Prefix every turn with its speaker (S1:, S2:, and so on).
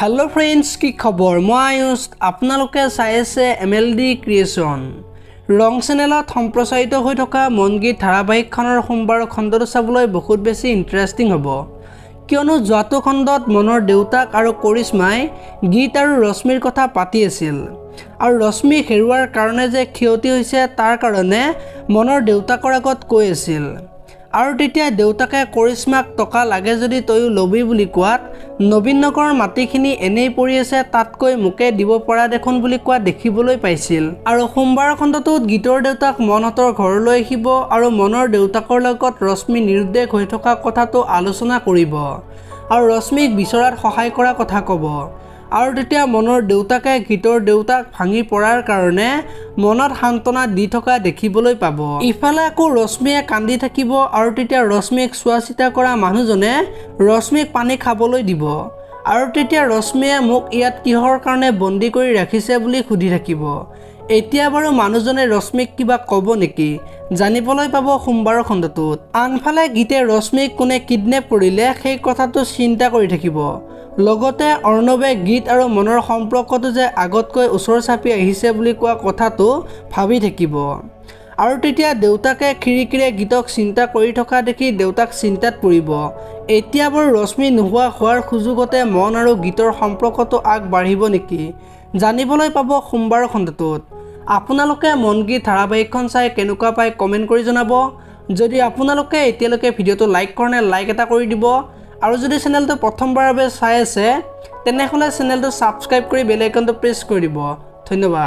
S1: Hello friends की खबर मैं आयुष आपनालोके चाই আছে MLD ক্ৰিয়েশ্যন ৰং চেনেলত সম্প্ৰচাৰিত হৈ থকা মনগীত ধাৰাবাহিকখনৰ সোমবাৰ খণ্ডটো চাবলৈ বহুত বেছি ইন্টাৰেষ্টিং হ'ব কিয়নো যোৱাটো খণ্ডত মনৰ দেউতাক আৰু কৰিশ্মাই গীত আৰু ৰশ্মিৰ কথা পাতি আছিল আৰু ৰশ্মি হেৰুৱাৰ কাৰণে যে ক্ষতি হৈছে তাৰ কাৰণে মনৰ দেউতাকৰ আগত কৈ আছিল আৰু তেতিয়া দেউতাকে কৰিশ্মাক টকা লাগে যদি তয়ো লবি বুলি কোৱাত নবীন নগৰৰ মাটিখিনি এনেই পৰি আছে তাতকৈ মুকে দিব পৰা দেখোন বুলি কোৱা দেখিবলৈ পাইছিল আৰু সোমবাৰ খণ্ডটোত গীতৰ দেউতাক মনহতৰ ঘৰলৈ আহিব আৰু মনৰ দেউতাকৰ লগত ৰশ্মি নিৰুদ্দেশ হৈ থকা কথাটো আলোচনা কৰিব আৰু ৰশ্মিক বিচৰাত সহায় কৰা কথা ক'ব আৰু তেতিয়া মনৰ দেউতাকে গীতৰ দেউতাক ভাঙি পৰাৰ কাৰণে মনত সান্তনা দি থকা দেখিবলৈ পাব ইফালে আকৌ ৰশ্মিয়ে কান্দি থাকিব আৰু তেতিয়া ৰশ্মিক চোৱাচিতা কৰা মানুহজনে ৰশ্মিক পানী খাবলৈ দিব আৰু তেতিয়া ৰশ্মিয়ে মোক ইয়াত কিহৰ কাৰণে বন্দী কৰি ৰাখিছে বুলি সুধি থাকিব এতিয়া বাৰু মানুহজনে ৰশ্মিক কিবা ক'ব নেকি জানিবলৈ পাব সোমবাৰৰ খণ্ডটোত আনফালে গীতে ৰশ্মিক কোনে কিডনেপ কৰিলে সেই কথাটো চিন্তা কৰি থাকিব লগতে অৰ্ণৱে গীত আৰু মনৰ সম্পৰ্কটো যে আগতকৈ ওচৰ চাপি আহিছে বুলি কোৱা কথাটো ভাবি থাকিব আৰু তেতিয়া দেউতাকে খিৰিকিৰে গীতক চিন্তা কৰি থকা দেখি দেউতাক চিন্তাত পৰিব এতিয়া বাৰু ৰশ্মি নোহোৱা হোৱাৰ সুযোগতে মন আৰু গীতৰ সম্পৰ্কটো আগবাঢ়িব নেকি জানিবলৈ পাব সোমবাৰৰ খণ্ডটোত আপোনালোকে মনগীত ধাৰাবাহিকখন চাই কেনেকুৱা পায় কমেণ্ট কৰি জনাব যদি আপোনালোকে এতিয়ালৈকে ভিডিঅ'টো লাইক কৰা নাই লাইক এটা কৰি দিব আৰু যদি চেনেলটো প্ৰথমবাৰৰ বাবে চাই আছে তেনেহলে চেনেলটো সাবস্ক্ৰাইব কৰি বেল আইকনটো প্ৰেছ কৰি দিব ধন্যবাদ।